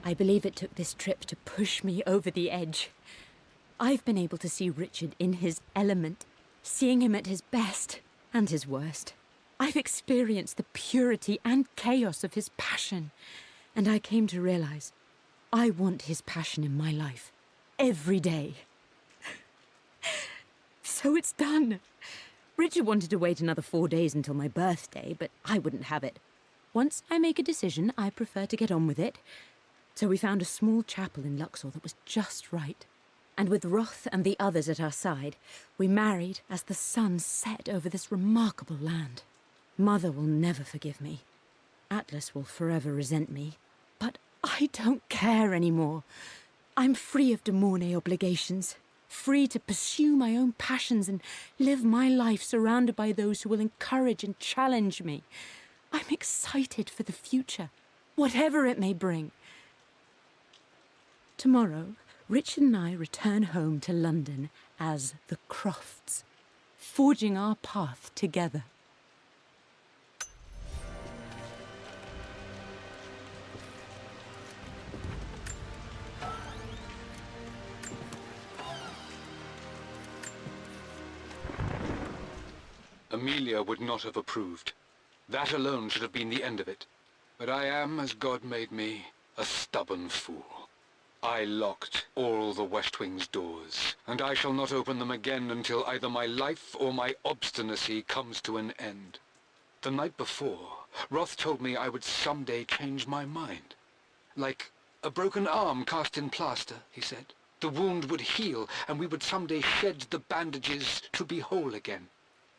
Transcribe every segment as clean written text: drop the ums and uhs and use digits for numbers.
I believe it took this trip to push me over the edge. I've been able to see Richard in his element, seeing him at his best and his worst. I've experienced the purity and chaos of his passion, and I came to realize I want his passion in my life every day. So it's done. Richard wanted to wait another 4 days until my birthday, but I wouldn't have it. Once I make a decision, I prefer to get on with it. So we found a small chapel in Luxor that was just right. And with Roth and the others at our side, we married as the sun set over this remarkable land. Mother will never forgive me. Atlas will forever resent me. But I don't care anymore. I'm free of de Mornay obligations, free to pursue my own passions and live my life surrounded by those who will encourage and challenge me. I'm excited for the future, whatever it may bring. Tomorrow, Richard and I return home to London as the Crofts, forging our path together. Amelia would not have approved. That alone should have been the end of it. But I am, as God made me, a stubborn fool. I locked all the West Wing's doors, and I shall not open them again until either my life or my obstinacy comes to an end. The night before, Roth told me I would someday change my mind. Like a broken arm cast in plaster, he said. The wound would heal, and we would someday shed the bandages to be whole again.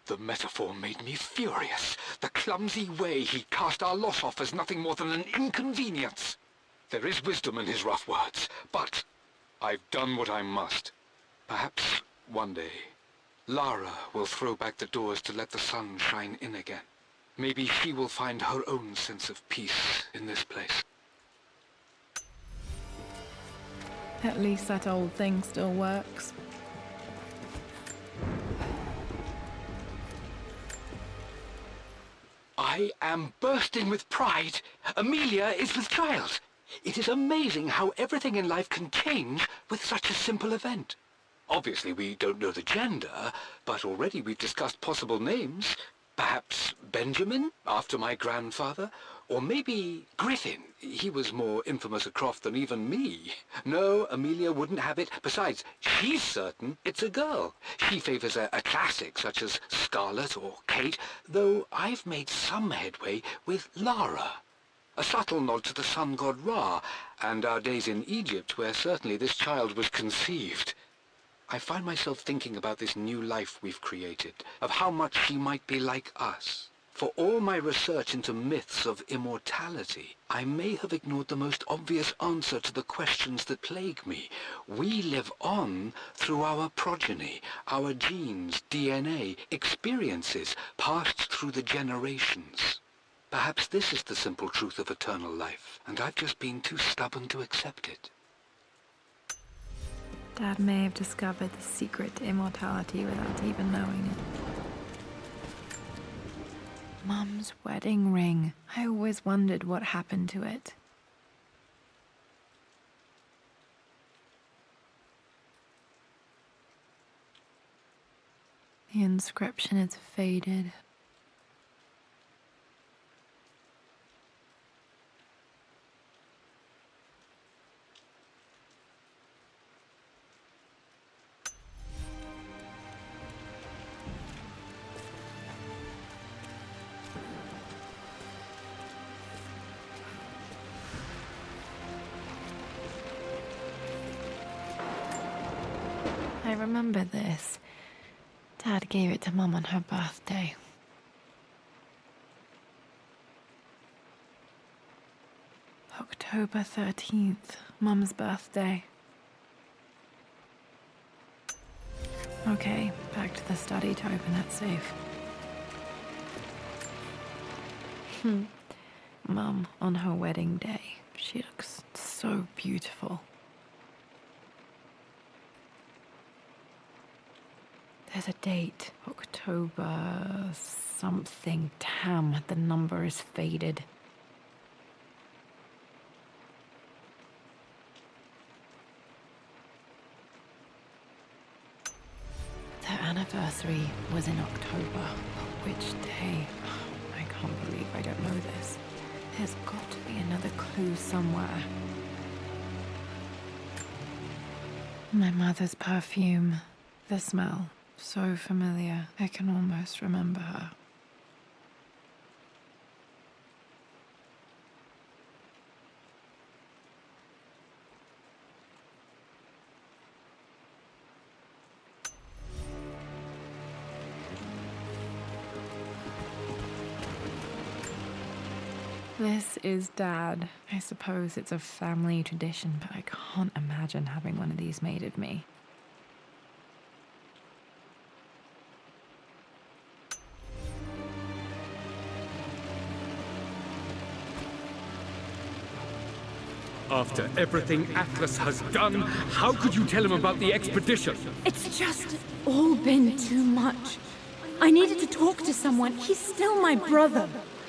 The metaphor made me furious. The clumsy way he cast our loss off as nothing more than an inconvenience. There is wisdom in his rough words, but I've done what I must. Perhaps one day, Lara will throw back the doors to let the sun shine in again. Maybe she will find her own sense of peace in this place. At least that old thing still works. I am bursting with pride. Amelia is with child. It is amazing how everything in life can change with such a simple event. Obviously, we don't know the gender, but already we've discussed possible names. Perhaps Benjamin, after my grandfather, or maybe Griffin. He was more infamous at Croft than even me. No, Amelia wouldn't have it. Besides, she's certain it's a girl. She favors a classic such as Scarlet or Kate, though I've made some headway with Lara. A subtle nod to the sun god Ra, and our days in Egypt, where certainly this child was conceived. I find myself thinking about this new life we've created, of how much she might be like us. For all my research into myths of immortality, I may have ignored the most obvious answer to the questions that plague me. We live on through our progeny, our genes, DNA, experiences passed through the generations. Perhaps this is the simple truth of eternal life, and I've just been too stubborn to accept it. Dad may have discovered the secret to immortality without even knowing it. Mum's wedding ring. I always wondered what happened to it. The inscription is faded. I remember this. Dad gave it to Mum on her birthday. October 13th, Mum's birthday. Okay, back to the study to open that safe. Mum, on her wedding day, she looks so beautiful. There's a date, October something. Damn, the number is faded. anniversary was in October. But which day? I can't believe I don't know this. There's got to be another clue somewhere. My mother's perfume. The smell. So familiar. I can almost remember her. This is Dad. I suppose it's a family tradition, but I can't imagine having one of these made of me. After everything Atlas has done, how could you tell him about the expedition? It's just all been too much. I needed to talk to someone. He's still my brother.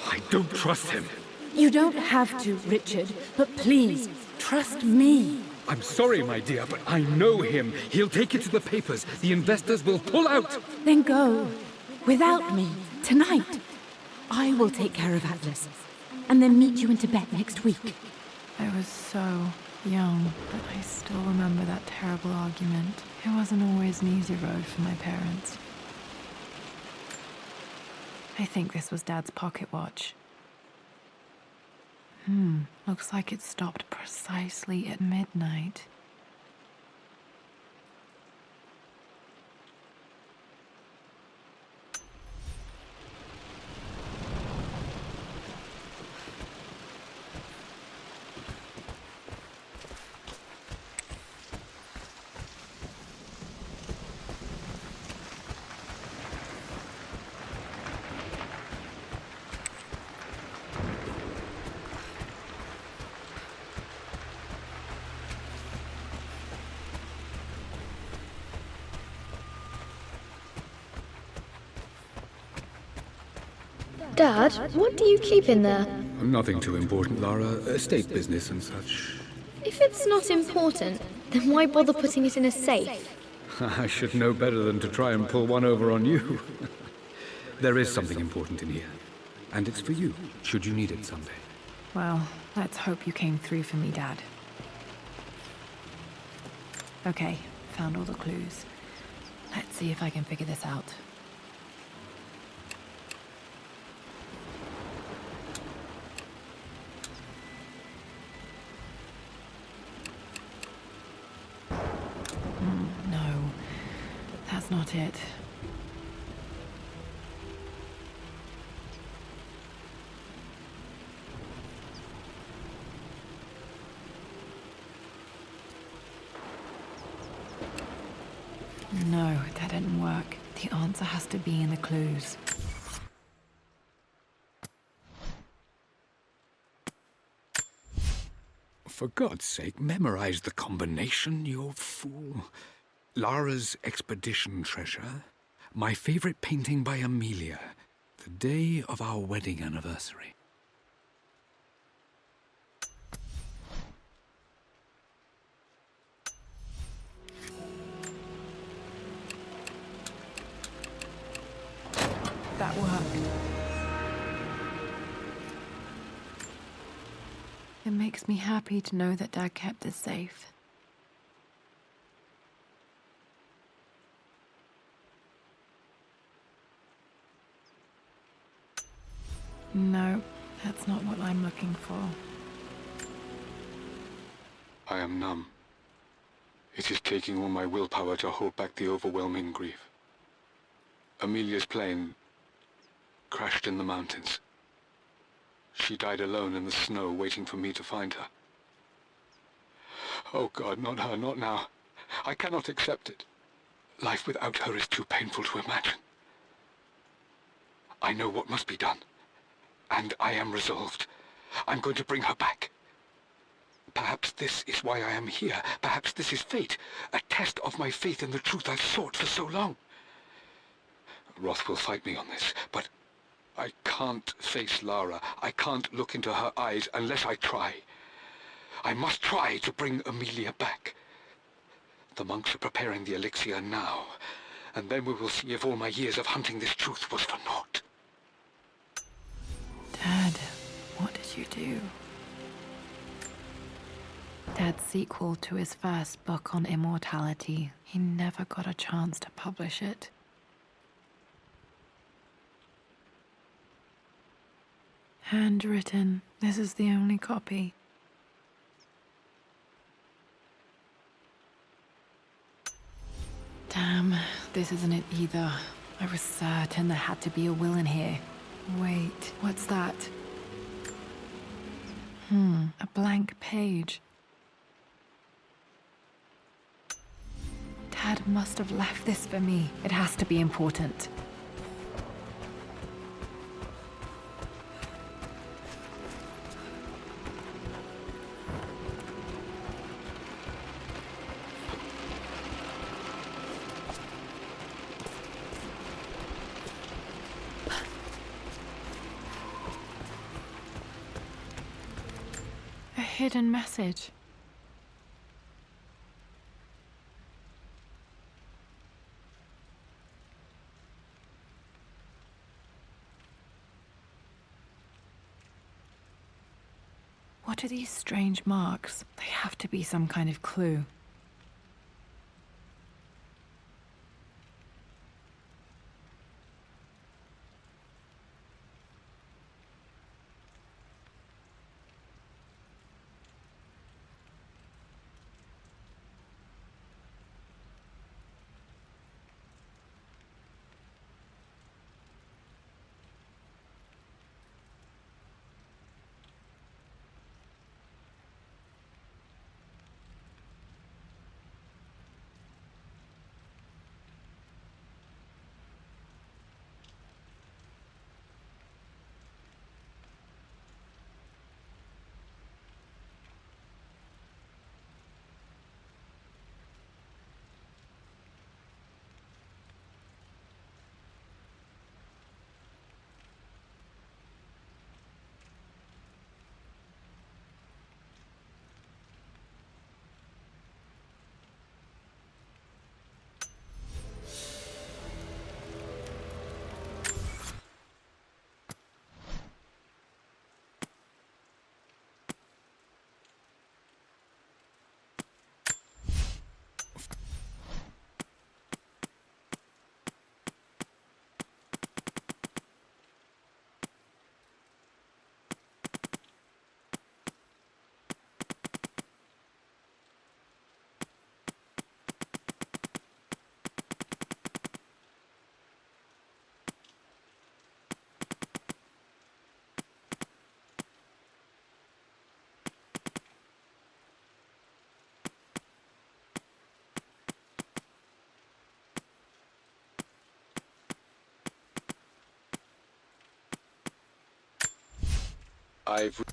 I don't trust him. You don't have to, Richard, but please, trust me. I'm sorry, my dear, but I know him. He'll take it to the papers. The investors will pull out. Then go. Without me. Tonight. I will take care of Atlas. And then meet you in Tibet next week. I was so young, but I still remember that terrible argument. It wasn't always an easy road for my parents. I think this was Dad's pocket watch. Looks like it stopped precisely at midnight. Dad, what do you keep in there? Nothing too important, Lara. Estate business and such. If it's not important, then why bother putting it in a safe? I should know better than to try and pull one over on you. There is something important in here. And it's for you, should you need it someday. Well, let's hope you came through for me, Dad. Okay, found all the clues. Let's see if I can figure this out. No, that's not it. No, that didn't work. The answer has to be in the clues. For God's sake, memorize the combination, you old fool. Lara's expedition treasure, my favorite painting by Amelia, the day of our wedding anniversary. That worked. It makes me happy to know that Dad kept this safe. No, that's not what I'm looking for. I am numb. It is taking all my willpower to hold back the overwhelming grief. Amelia's plane crashed in the mountains. She died alone in the snow, waiting for me to find her. Oh God, not her, not now. I cannot accept it. Life without her is too painful to imagine. I know what must be done, and I am resolved. I'm going to bring her back. Perhaps this is why I am here. Perhaps this is fate, a test of my faith in the truth I've sought for so long. Roth will fight me on this, but I can't face Lara. I can't look into her eyes unless I try. I must try to bring Amelia back. The monks are preparing the elixir now, and then we will see if all my years of hunting this truth was for naught. Dad, what did you do? Dad's sequel to his first book on immortality. He never got a chance to publish it. Handwritten. This is the only copy. Damn, this isn't it either. I was certain there had to be a will in here. Wait, what's that? A blank page. Dad must have left this for me. It has to be important. A hidden message. What are these strange marks? They have to be some kind of clue. I've...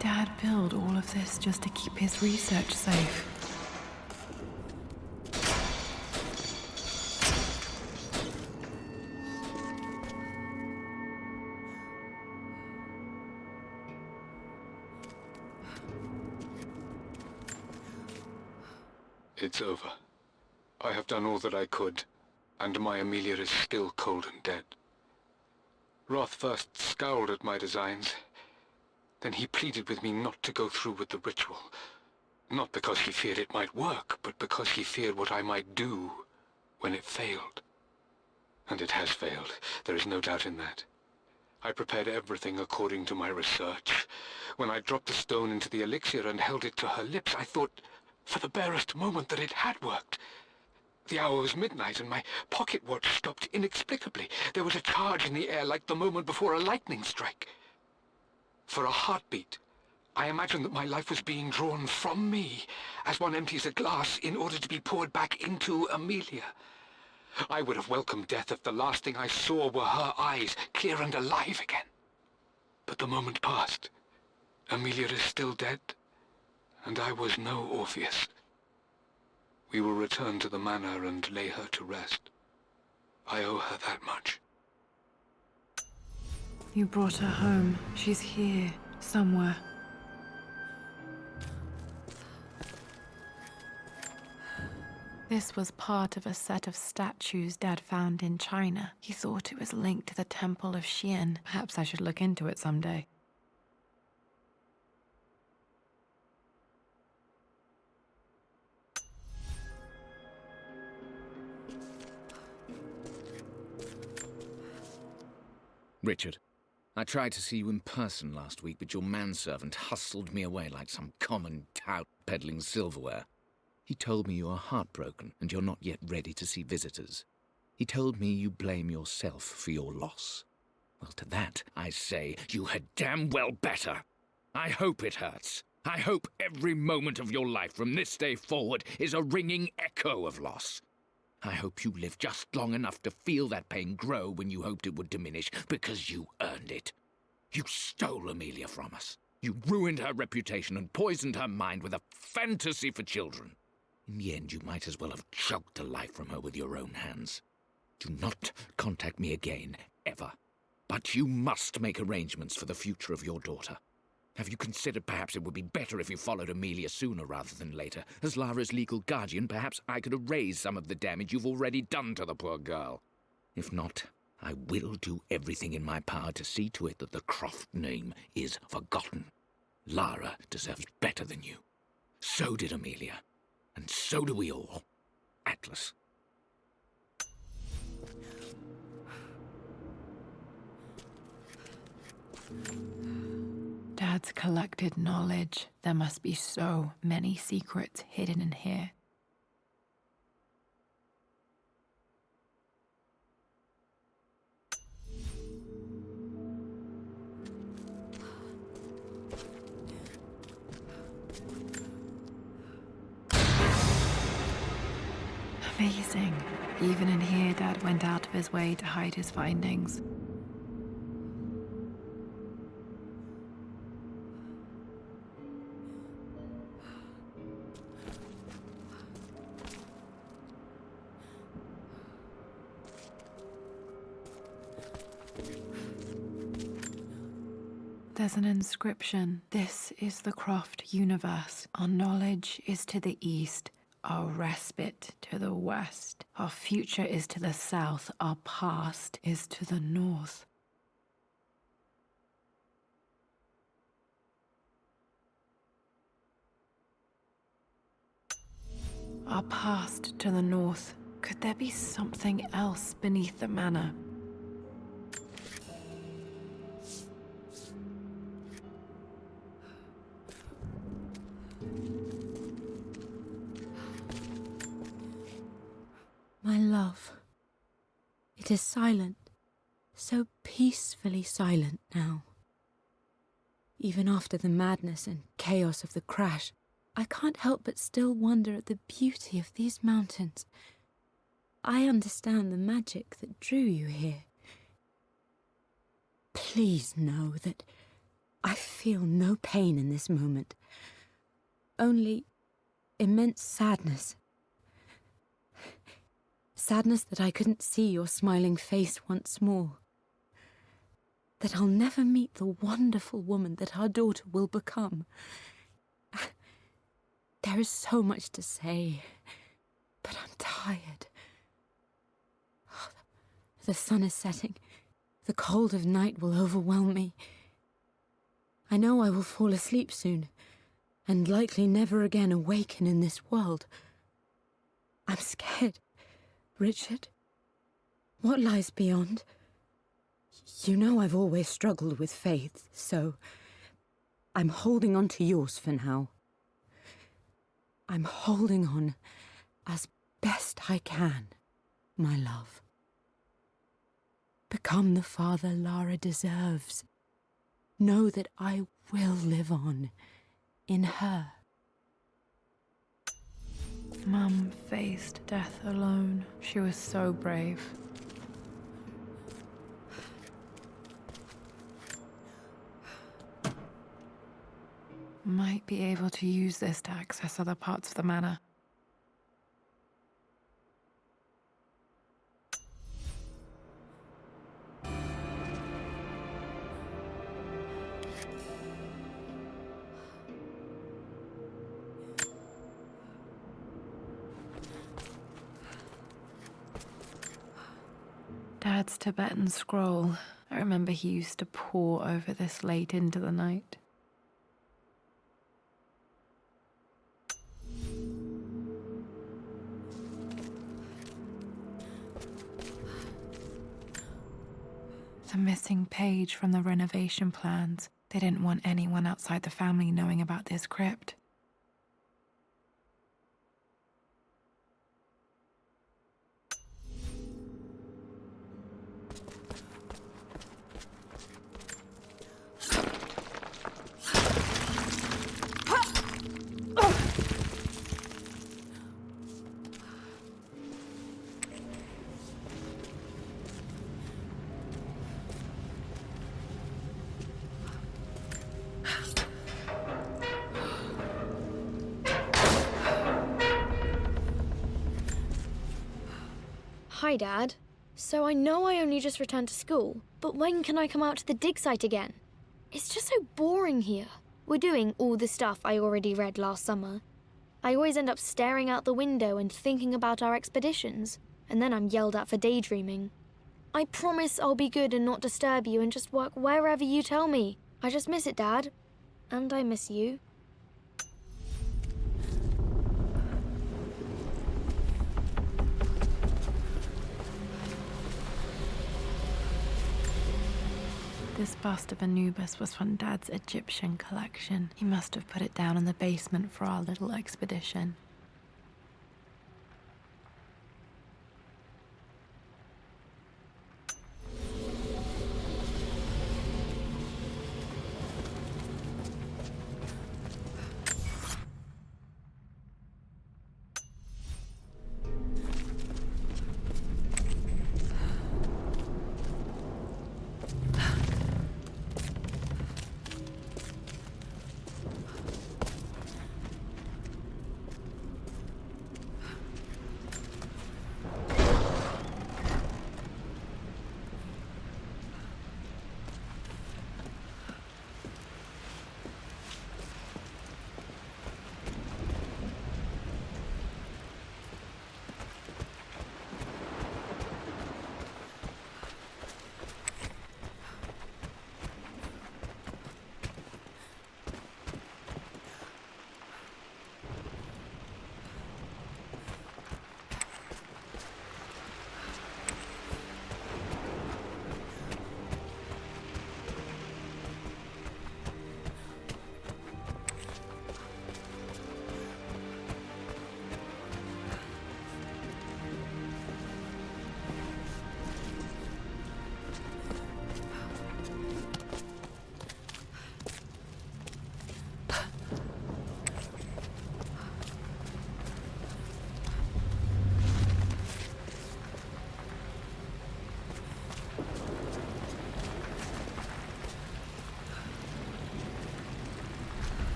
Dad build all of this just to keep his research safe? It's over. I have done all that I could, and my Amelia is still cold and dead. Roth first scowled at my designs. Then he pleaded with me not to go through with the ritual. Not because he feared it might work, but because he feared what I might do when it failed. And it has failed. There is no doubt in that. I prepared everything according to my research. When I dropped the stone into the elixir and held it to her lips, I thought for the barest moment that it had worked. The hour was midnight, and my pocket watch stopped inexplicably. There was a charge in the air like the moment before a lightning strike. For a heartbeat, I imagined that my life was being drawn from me, as one empties a glass in order to be poured back into Amelia. I would have welcomed death if the last thing I saw were her eyes, clear and alive again. But the moment passed. Amelia is still dead, and I was no Orpheus. We will return to the manor and lay her to rest. I owe her that much. You brought her home. She's here, somewhere. This was part of a set of statues Dad found in China. He thought it was linked to the Temple of Xian. Perhaps I should look into it someday. Richard, I tried to see you in person last week, but your manservant hustled me away like some common tout peddling silverware. He told me you are heartbroken and you're not yet ready to see visitors. He told me you blame yourself for your loss. Well, to that, I say you had damn well better. I hope it hurts. I hope every moment of your life from this day forward is a ringing echo of loss. I hope you live just long enough to feel that pain grow when you hoped it would diminish, because you earned it. You stole Amelia from us. You ruined her reputation and poisoned her mind with a fantasy for children. In the end, you might as well have choked the life from her with your own hands. Do not contact me again, ever. But you must make arrangements for the future of your daughter. Have you considered perhaps it would be better if you followed Amelia sooner rather than later? As Lara's legal guardian, perhaps I could erase some of the damage you've already done to the poor girl. If not, I will do everything in my power to see to it that the Croft name is forgotten. Lara deserves better than you. So did Amelia. And so do we all. Atlas. Dad's collected knowledge. There must be so many secrets hidden in here. Amazing. Even in here, Dad went out of his way to hide his findings. There's an inscription. This is the Croft universe. Our knowledge is to the east, our respite to the west. Our future is to the south, our past is to the north. Our past to the north. Could there be something else beneath the manor? My love, it is silent, so peacefully silent now. Even after the madness and chaos of the crash, I can't help but still wonder at the beauty of these mountains. I understand the magic that drew you here. Please know that I feel no pain in this moment. Only immense sadness. Sadness that I couldn't see your smiling face once more. That I'll never meet the wonderful woman that our daughter will become. There is so much to say, but I'm tired. The sun is setting. The cold of night will overwhelm me. I know I will fall asleep soon, and likely never again awaken in this world. I'm scared. Richard, what lies beyond? You know I've always struggled with faith, so I'm holding on to yours for now. I'm holding on as best I can, my love. Become the father Lara deserves. Know that I will live on in her. Mum faced death alone. She was so brave. Might be able to use this to access other parts of the manor. Dad's Tibetan scroll. I remember he used to pore over this late into the night. The missing page from the renovation plans. They didn't want anyone outside the family knowing about this crypt. Hi, Dad. So I know I only just returned to school, but when can I come out to the dig site again? It's just so boring here. We're doing all the stuff I already read last summer. I always end up staring out the window and thinking about our expeditions, and then I'm yelled at for daydreaming. I promise I'll be good and not disturb you and just work wherever you tell me. I just miss it, Dad. And I miss you. This bust of Anubis was from Dad's Egyptian collection. He must have put it down in the basement for our little expedition.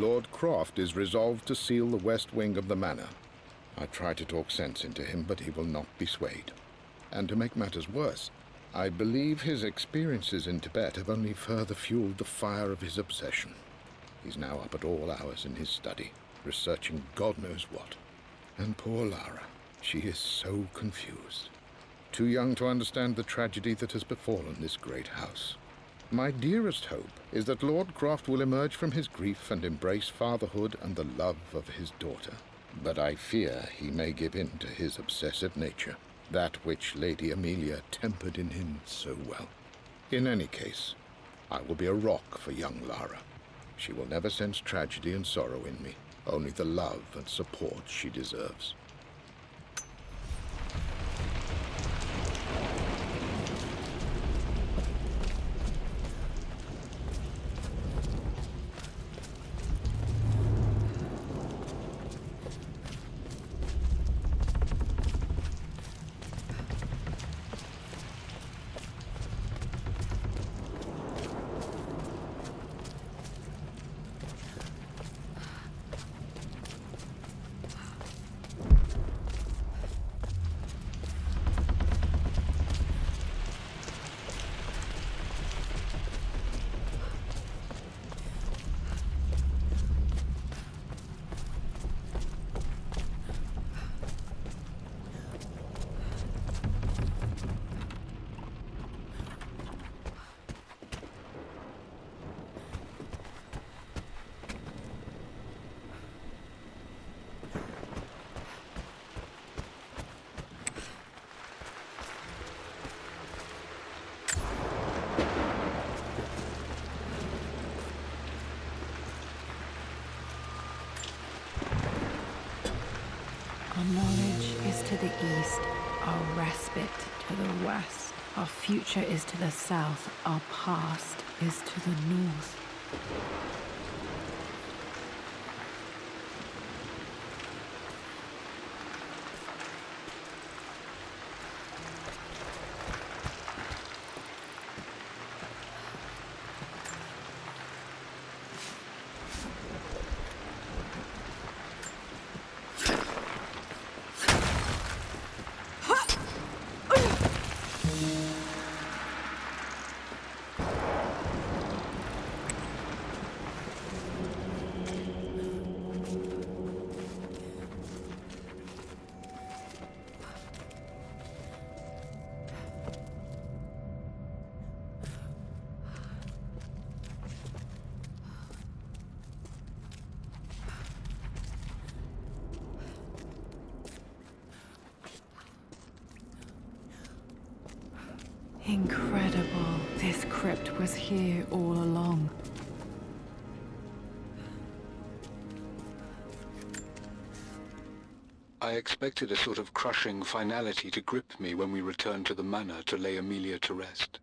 Lord Croft is resolved to seal the west wing of the manor. I try to talk sense into him, but he will not be swayed. And to make matters worse, I believe his experiences in Tibet have only further fueled the fire of his obsession. He's now up at all hours in his study, researching God knows what. And poor Lara, she is so confused. Too young to understand the tragedy that has befallen this great house. My dearest hope is that Lord Croft will emerge from his grief and embrace fatherhood and the love of his daughter. But I fear he may give in to his obsessive nature, that which Lady Amelia tempered in him so well. In any case, I will be a rock for young Lara. She will never sense tragedy and sorrow in me, only the love and support she deserves. Our knowledge is to the east, our respite to the west. Our future is to the south, our past is to the north. Incredible. This crypt was here all along. I expected a sort of crushing finality to grip me when we returned to the manor to lay Amelia to rest.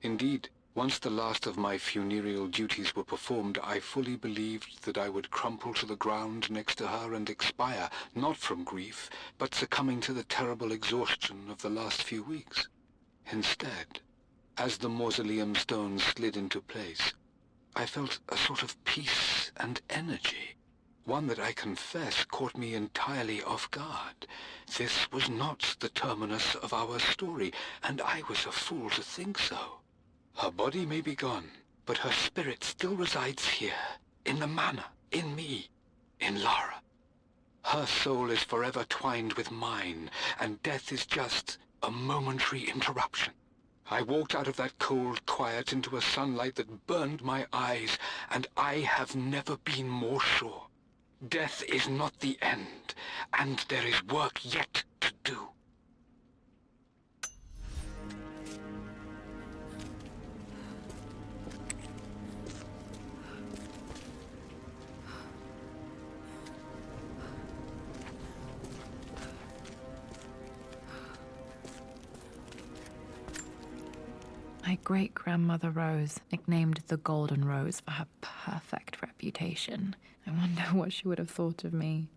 Indeed, once the last of my funereal duties were performed, I fully believed that I would crumple to the ground next to her and expire, not from grief, but succumbing to the terrible exhaustion of the last few weeks. Instead, as the mausoleum stones slid into place, I felt a sort of peace and energy. One that I confess caught me entirely off guard. This was not the terminus of our story, and I was a fool to think so. Her body may be gone, but her spirit still resides here, in the manor, in me, in Lara. Her soul is forever twined with mine, and death is just a momentary interruption. I walked out of that cold quiet into a sunlight that burned my eyes, and I have never been more sure. Death is not the end, and there is work yet to do. My great-grandmother Rose, nicknamed the Golden Rose for her perfect reputation. I wonder what she would have thought of me.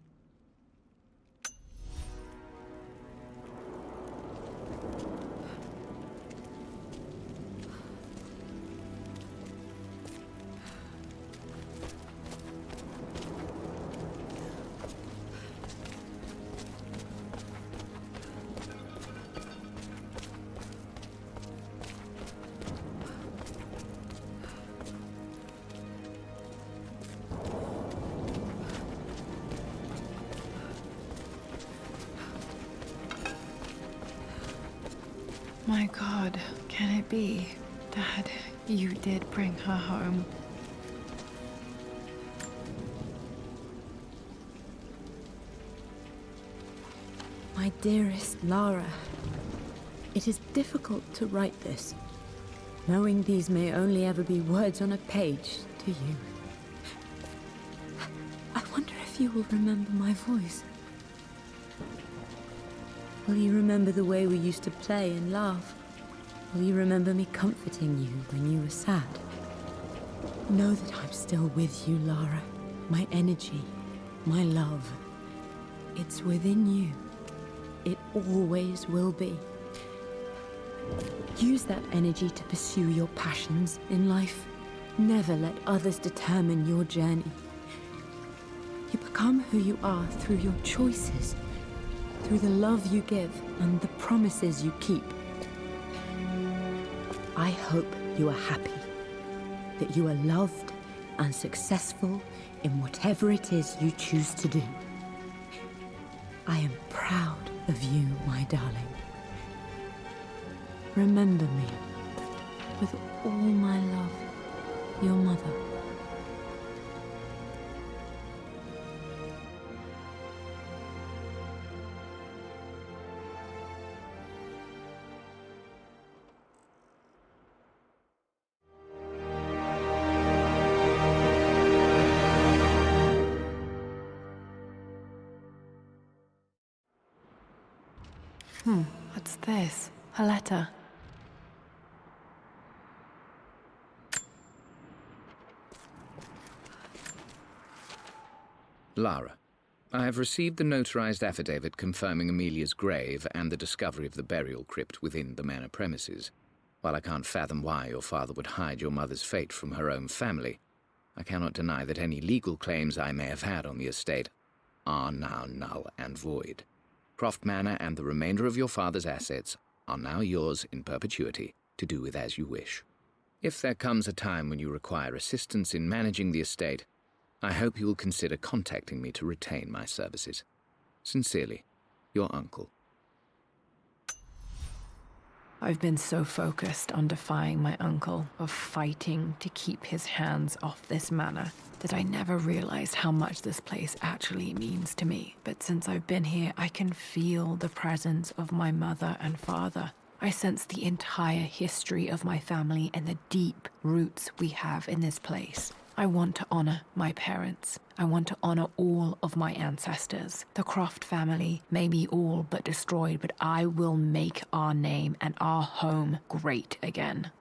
My God, can it be? Dad, you did bring her home. My dearest Lara, it is difficult to write this, knowing these may only ever be words on a page to you. I wonder if you will remember my voice. Will you remember the way we used to play and laugh? Will you remember me comforting you when you were sad? Know that I'm still with you, Lara. My energy, my love. It's within you. It always will be. Use that energy to pursue your passions in life. Never let others determine your journey. You become who you are through your choices, through the love you give and the promises you keep. I hope you are happy, that you are loved and successful in whatever it is you choose to do. I am proud of you, my darling. Remember me, with all my love, your mother. What's this? A letter. Lara, I have received the notarized affidavit confirming Amelia's grave and the discovery of the burial crypt within the manor premises. While I can't fathom why your father would hide your mother's fate from her own family, I cannot deny that any legal claims I may have had on the estate are now null and void. Croft Manor and the remainder of your father's assets are now yours in perpetuity to do with as you wish. If there comes a time when you require assistance in managing the estate, I hope you will consider contacting me to retain my services. Sincerely, your uncle. I've been so focused on defying my uncle, of fighting to keep his hands off this manor, that I never realized how much this place actually means to me. But since I've been here, I can feel the presence of my mother and father. I sense the entire history of my family and the deep roots we have in this place. I want to honor my parents. I want to honor all of my ancestors. The Croft family may be all but destroyed, but I will make our name and our home great again.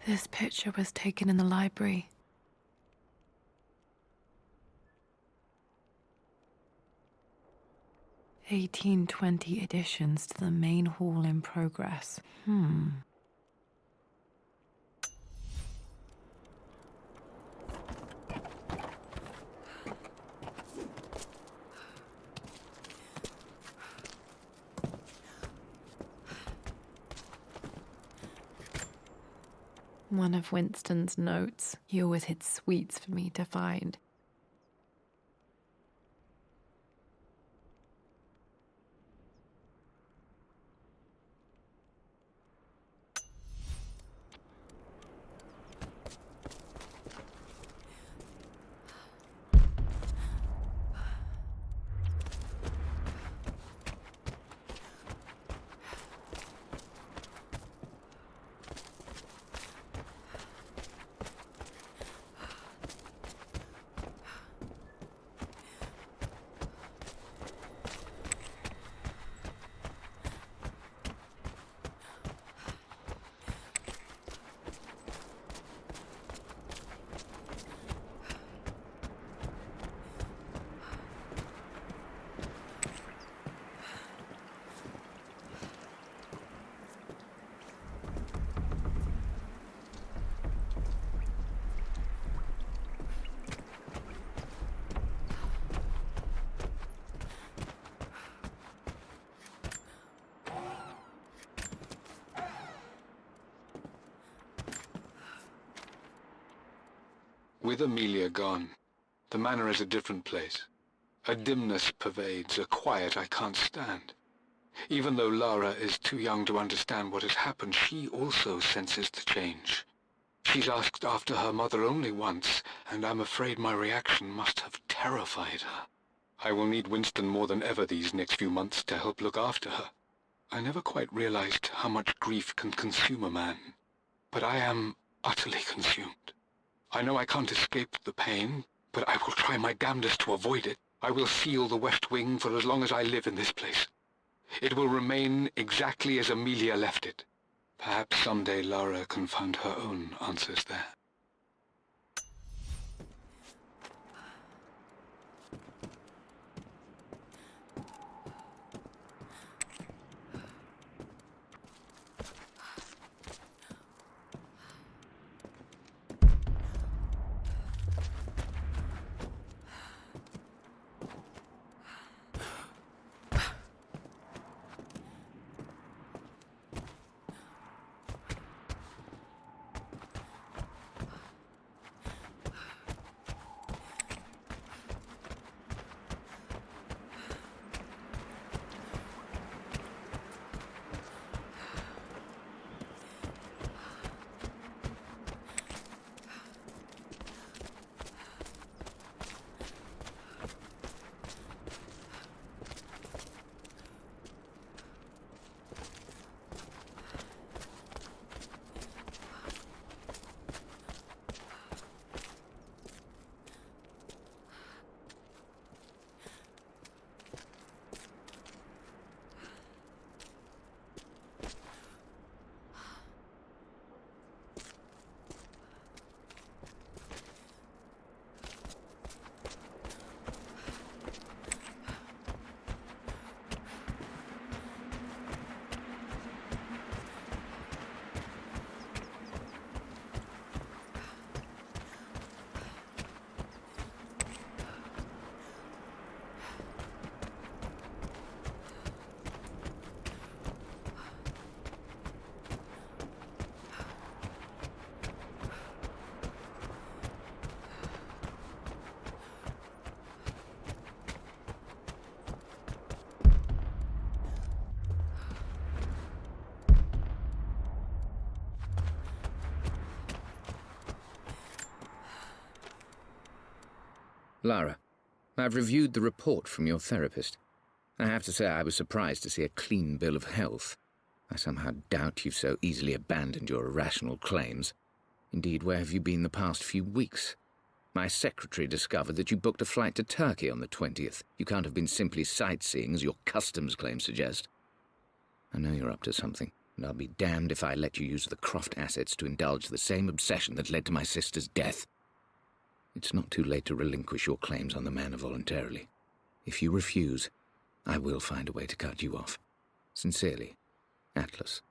This picture was taken in the library. "1820 additions to the main hall in progress." One of Winston's notes. He always hid sweets for me to find. With Amelia gone, the manor is a different place. A dimness pervades, a quiet I can't stand. Even though Lara is too young to understand what has happened, she also senses the change. She's asked after her mother only once, and I'm afraid my reaction must have terrified her. I will need Winston more than ever these next few months to help look after her. I never quite realized how much grief can consume a man, but I am utterly consumed. I know I can't escape the pain, but I will try my damnedest to avoid it. I will seal the West Wing for as long as I live in this place. It will remain exactly as Amelia left it. Perhaps someday Lara can find her own answers there. Lara, I've reviewed the report from your therapist. I have to say I was surprised to see a clean bill of health. I somehow doubt you've so easily abandoned your irrational claims. Indeed, where have you been the past few weeks? My secretary discovered that you booked a flight to Turkey on the 20th. You can't have been simply sightseeing, as your customs claims suggest. I know you're up to something, and I'll be damned if I let you use the Croft assets to indulge the same obsession that led to my sister's death. It's not too late to relinquish your claims on the manor voluntarily. If you refuse, I will find a way to cut you off. Sincerely, Atlas.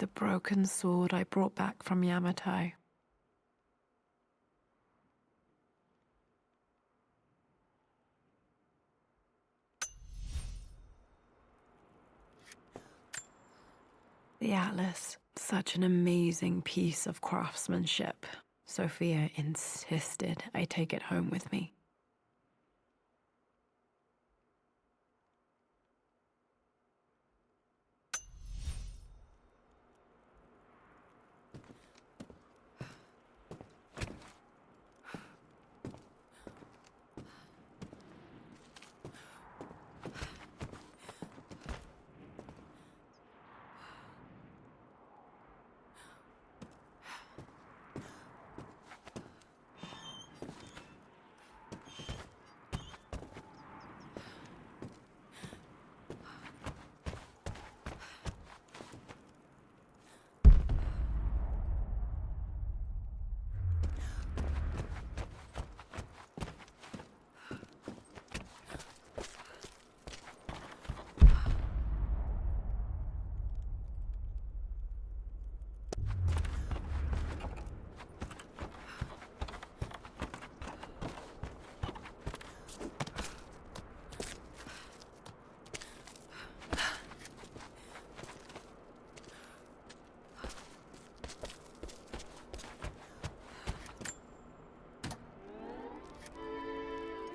The broken sword I brought back from Yamato. The atlas, such an amazing piece of craftsmanship. Sophia insisted I take it home with me.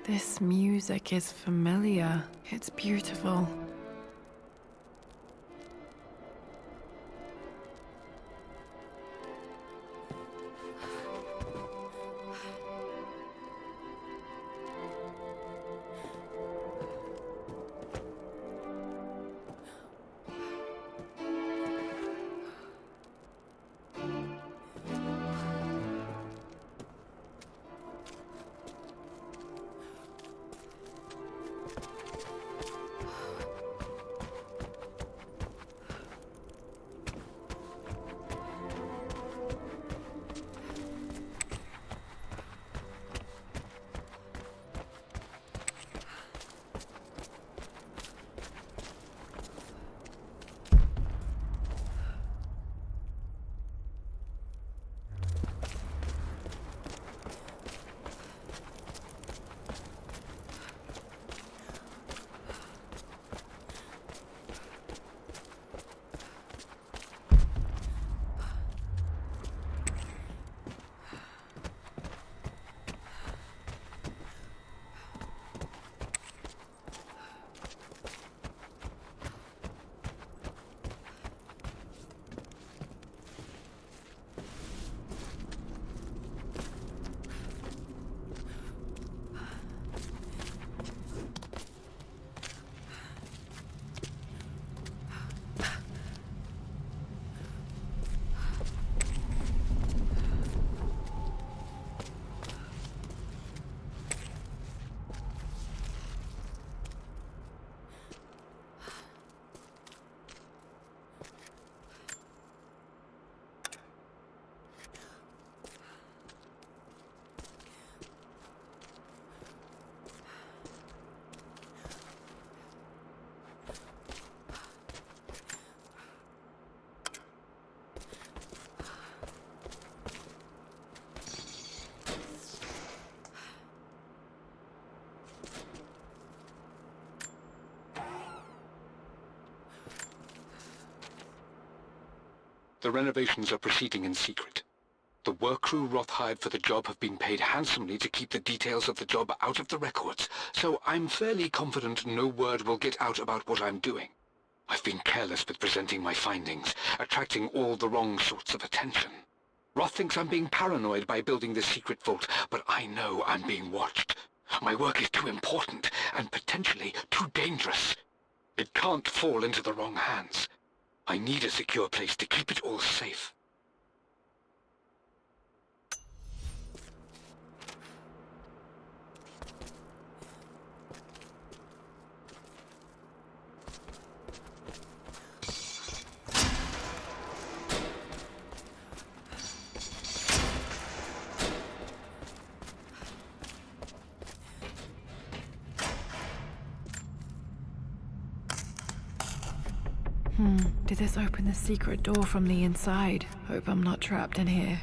This music is familiar. It's beautiful. The renovations are proceeding in secret. The work crew Roth hired for the job have been paid handsomely to keep the details of the job out of the records, so I'm fairly confident no word will get out about what I'm doing. I've been careless with presenting my findings, attracting all the wrong sorts of attention. Roth thinks I'm being paranoid by building this secret vault, but I know I'm being watched. My work is too important, and potentially too dangerous. It can't fall into the wrong hands. I need a secure place to keep it all safe. Did this open the secret door from the inside? Hope I'm not trapped in here.